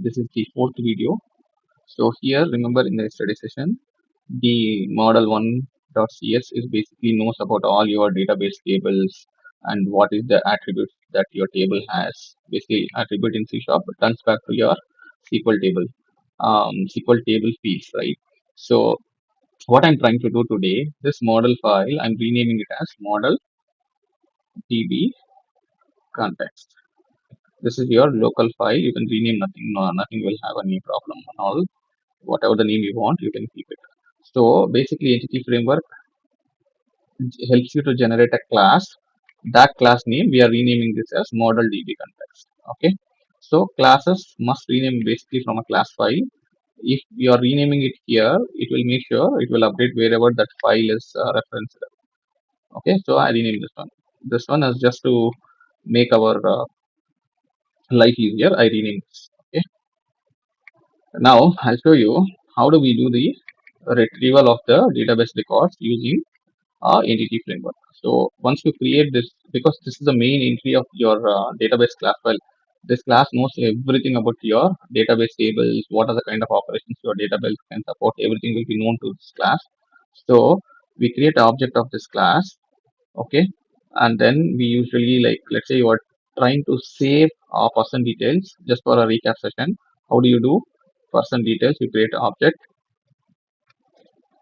This is the fourth video. So here, remember in the yesterday session, the model 1.cs is basically knows about all your database tables and what is the attributes that your table has. Basically, attribute in C sharp turns back to your SQL table, SQL table fields, right? So what I'm trying to do today, this model file, I'm renaming it as model db context. This is your local file. You can rename nothing. No, nothing will have any problem at all. Whatever the name you want, you can keep it. So basically, entity framework helps you to generate a class. That class name we are renaming this as model db context. Okay. So classes must rename basically from a class file. If you are renaming it here, it will make sure it will update wherever that file is referenced. Okay. So I rename this one. This one is just to make our life easier. I rename this. Okay. Now I'll show you how do we do the retrieval of the database records using entity framework. So once you create this, because this is the main entry of your database class file, this class knows everything about your database tables, what are the kind of operations your database can support, everything will be known to this class. So we create an object of this class, okay, and then we usually, like, let's say you are trying to save person details. Just for a recap session, how do you do person details? You create an object,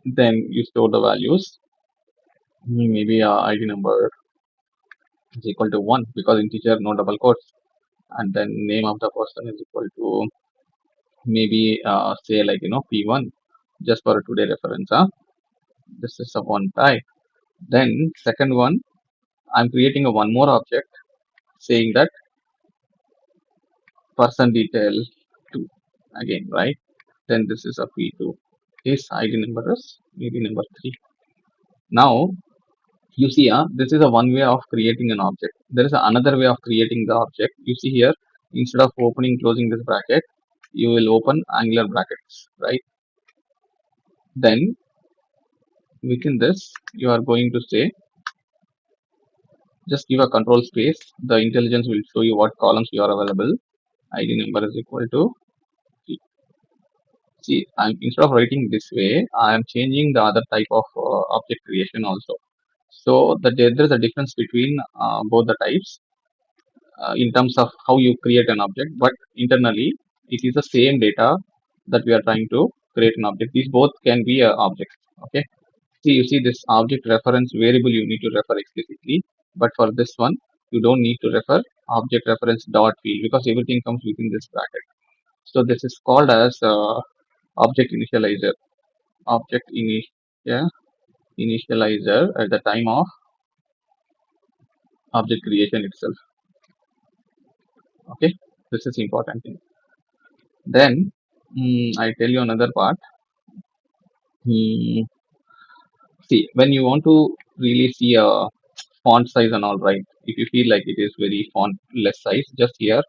then you store the values, maybe ID number is equal to 1 because integer no double quotes, and then name of the person is equal to maybe say, like, p1, just for a today reference. This is a one type. Then second one, I'm creating a one more object saying that person detail 2 again, right? Then this is a p2, his id number is maybe number 3. Now you see, this is a one way of creating an object. There is another way of creating the object. You see here, instead of opening closing this bracket, you will open angular brackets, right? Then within this, you are going to say, just give a control space. The intelligence will show you what columns you are available. ID number is equal to 3. See, instead of writing this way, I am changing the other type of object creation also. So there is a difference between both the types in terms of how you create an object, but internally it is the same data that we are trying to create an object. These both can be objects. Okay. See, you see this object reference variable you need to refer explicitly, but for this one you don't need to refer object reference dot field because everything comes within this bracket. So this is called as object initializer. Object initializer at the time of object creation itself. Okay, this is important thing. Then I tell you another part. See, when you want to really see a font size and all, right, if you feel like it is very font less size, just here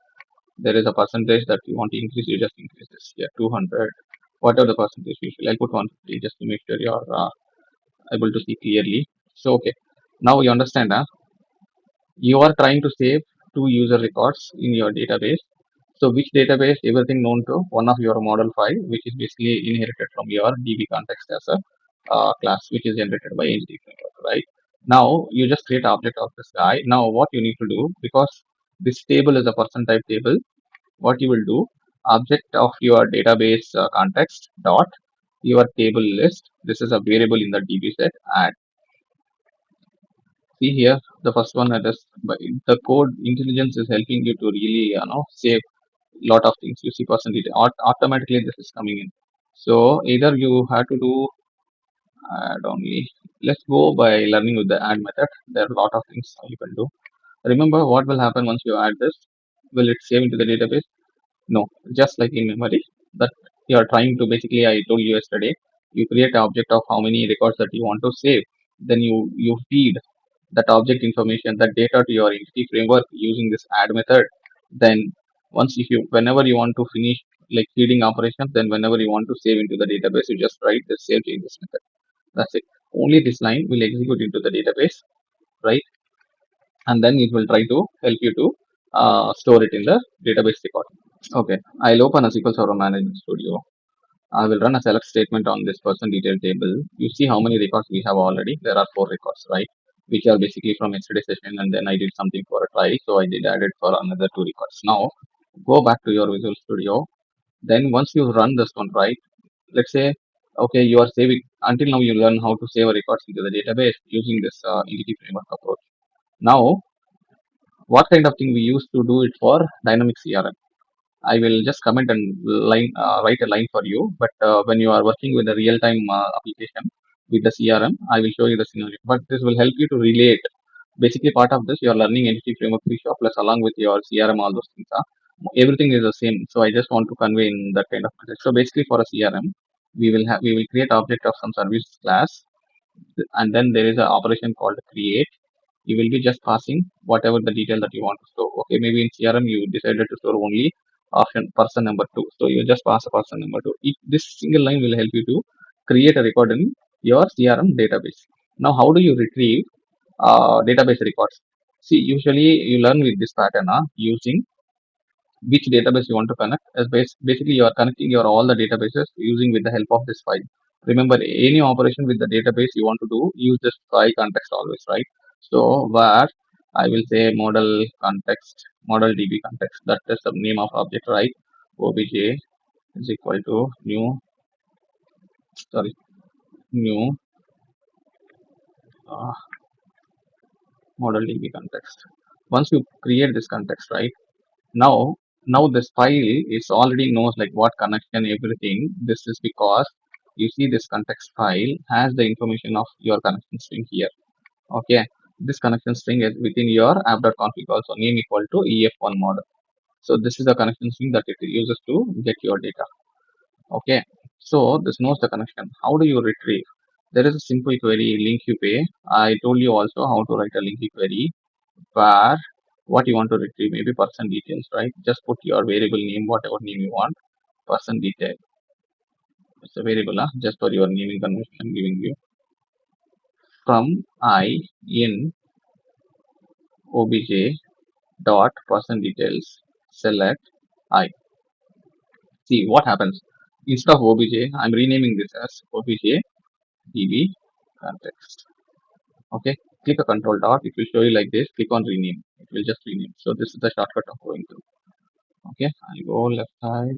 there is a percentage that you want to increase, you just increase this here, 200, whatever the percentage. Usually I'll put 150 just to make sure you are able to see clearly. So okay, now you understand, you are trying to save 2 user records in your database. So which database? Everything known to one of your model file, which is basically inherited from your db context as a class, which is generated by entity framework, right? Now you just create object of this guy. Now what you need to do, because this table is a person type table, what you will do, object of your database context dot your table list. This is a variable in the db set. Add. See here, the first one, that is, the code intelligence is helping you to really save lot of things. You see percentage automatically this is coming in. So either you have to do add only. Let's go by learning with the add method. There are a lot of things you can do. Remember what will happen once you add this? Will it save into the database? No, just like in memory, that you are trying to, basically I told you yesterday, you create an object of how many records that you want to save. Then you feed that object information, that data, to your entity framework using this add method. Then once, if you, whenever you want to finish like feeding operations, then whenever you want to save into the database, you just write the save changes method. That's it. Only this line will execute into the database, right? And then it will try to help you to store it in the database record. Okay, I'll open a SQL Server Management Studio. I will run a select statement on this person detail table. You see how many records we have already. There are 4 records, right? Which are basically from yesterday session, and then I did something for a try, so I did added for another 2 records. Now go back to your Visual Studio. Then once you run this one, right? Let's say, okay, you are saving. Until now, you learn how to save records into the database using this entity framework approach. Now, what kind of thing we used to do it for dynamic CRM? I will just comment and write a line for you. But when you are working with a real-time application with the CRM, I will show you the scenario. But this will help you to relate. Basically, part of this you are learning entity framework pre-shop plus along with your CRM, all those things. Everything is the same. So I just want to convey in that kind of context. So basically, for a CRM, we will create object of some service class, and then there is an operation called create. You will be just passing whatever the detail that you want to store. Okay, maybe in CRM you decided to store only option person number 2, so you just pass a person number 2. This single line will help you to create a record in your CRM database. Now how do you retrieve database records? See, usually you learn with this pattern using which database you want to connect. As basically you are connecting your all the databases using with the help of this file. Remember, any operation with the database you want to do, use this file context always, right? So where I will say model context, model db context, that is the name of object, right? Obj is equal to new, sorry, new uh, model db context. Once you create this context, right? Now this file is already knows like what connection, everything. This is because you see this context file has the information of your connection string here. Okay, this connection string is within your app.config also name equal to EF1 model. So this is the connection string that it uses to get your data. Okay, so this knows the connection. How do you retrieve? There is a simple query, link you pay. I told you also how to write a link query where what you want to retrieve, maybe person details, right? Just put your variable name, whatever name you want. Person detail, it's a variable, just for your naming convention I'm giving you. From I in obj dot person details select I. See what happens. Instead of obj, I'm renaming this as obj db context. Okay, click a control dot, it will show you like this. Click on rename, it will just rename. So this is the shortcut of going through. Okay, I'll go left side.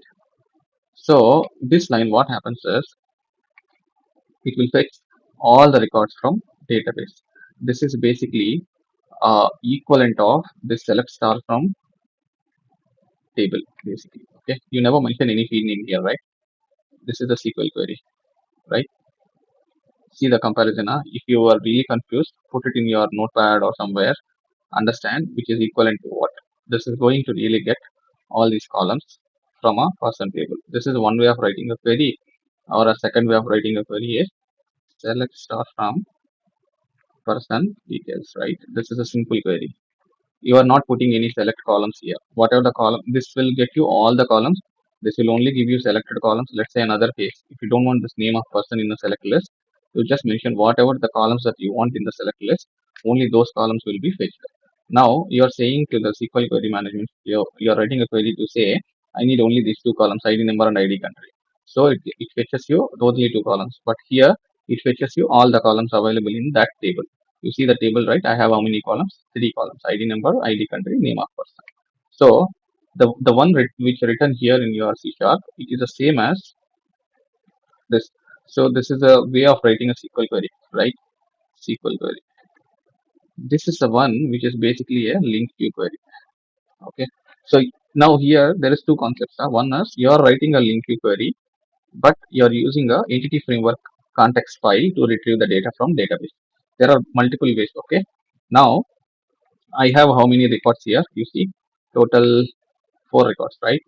So this line, what happens is it will fetch all the records from database. This is basically equivalent of this select star from table basically. Okay, you never mention any field name here, right? This is the SQL query, right? See the comparison. If you are really confused, put it in your notepad or somewhere. Understand which is equivalent to what. This is going to really get all these columns from a person table. This is one way of writing a query, or a second way of writing a query is select star from person details, right? This is a simple query. You are not putting any select columns here. Whatever the column, this will get you all the columns. This will only give you selected columns. Let's say another case, if you don't want this name of person in the select list, you just mention whatever the columns that you want in the select list, only those columns will be fetched. Now you are saying to the SQL query management, you're writing a query to say I need only these 2 columns, ID number and ID country. So it fetches you only 2 columns, but here it fetches you all the columns available in that table. You see the table, right? I have how many columns? 3 columns: ID number, ID country, name of person. So the one which written here in your C sharp, it is the same as this. So this is a way of writing a SQL query, right? SQL query. This is the one which is basically a link queue query. Okay. So now here there is two concepts. One is you are writing a link queue query, but you are using a entity framework context file to retrieve the data from database. There are multiple ways. Okay. Now I have how many records here? You see, total 4 records, right?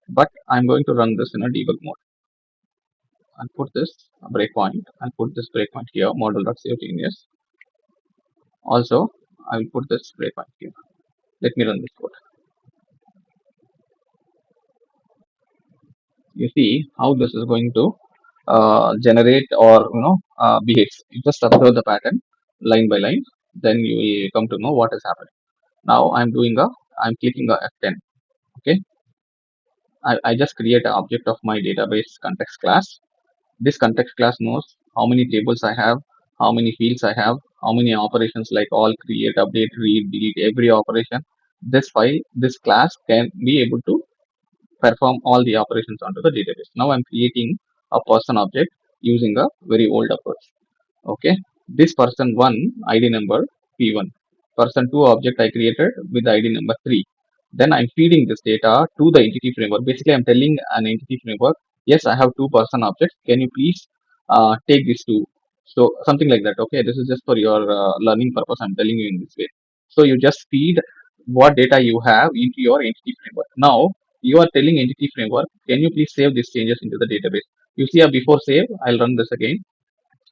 But I'm going to run this in a debug mode. I'll put this breakpoint. I'll put this breakpoint here, model.savegenius. Also, I will put this breakpoint here. Let me run this code. You see how this is going to generate or behaves. You just observe the pattern line by line, then you will come to know what is happening. Now I'm clicking a F10. Okay, I just create an object of my database context class. This context class knows how many tables I have, how many fields I have, how many operations like all, create, update, read, delete, every operation. This file, this class can be able to perform all the operations onto the database. Now I'm creating a person object using a very old approach. Okay, this person 1 ID number P1, person 2 object I created with ID number 3. Then I'm feeding this data to the entity framework. Basically, I'm telling an entity framework, yes, I have two person objects. Can you please take these two? So something like that. Okay, this is just for your learning purpose. I'm telling you in this way. So you just feed what data you have into your entity framework. Now you are telling entity framework, can you please save these changes into the database? You see, before save, I'll run this again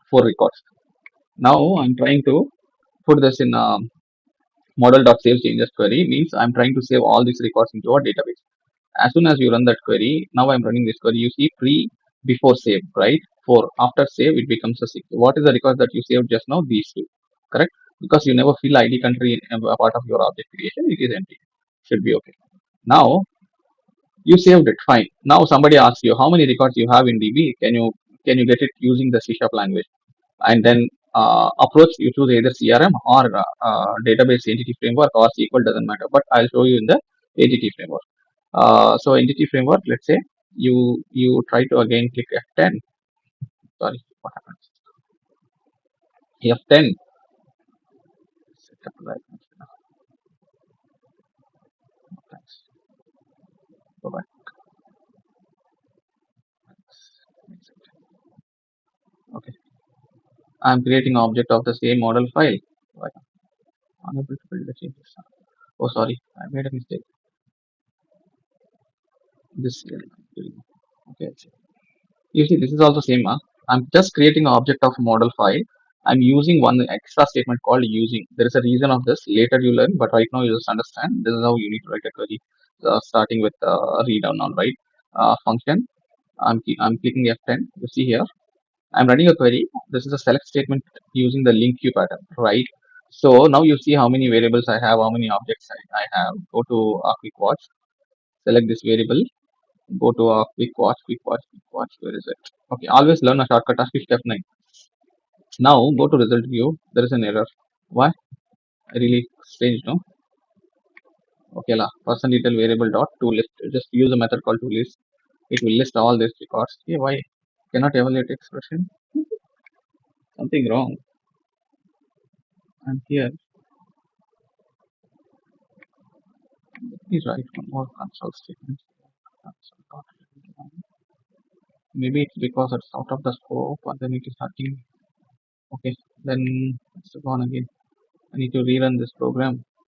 for records. Now I'm trying to put this in a model.save changes query, means I'm trying to save all these records into our database. As soon as you run that query, now I'm running this query, you see pre before save, right? For after save, it becomes a 6. What is the record that you saved just now? These two, correct? Because you never fill ID country in a part of your object creation, it is empty. Should be okay. Now you saved it, fine. Now somebody asks you how many records you have in DB. Can you get it using the C# language? And then approach, you choose either CRM or database entity framework or SQL, doesn't matter, but I'll show you in the entity framework. So entity framework, let's say you try to again click F10. Sorry, what happened? F10. Setup right. Thanks. Go back. Okay, I'm creating an object of the same model file. Why unable to build the changes? Oh, sorry, I made a mistake. This okay. You see, this is also same. I'm just creating an object of model file. I'm using one extra statement called using. There is a reason of this. Later you learn, but right now you just understand. This is how you need to write a query. Starting with read on all right. Function. I'm clicking F10. You see here. I'm running a query. This is a select statement using the link queue pattern, right? So now you see how many variables I have, how many objects I have. Go to quick watch. Select this variable, go to a quick watch, where is it? Okay, always learn a shortcut as Shift F9. Now go to result view, there is an error. Why? Really strange, no? Okay, la person detail variable dot to list. Just use a method called to list. It will list all these records. Okay, why? Cannot evaluate expression. Something wrong. And here, please write one more console statement. Maybe it's because it's out of the scope and then it is hurting. Okay, then it's gone again. I need to rerun this program.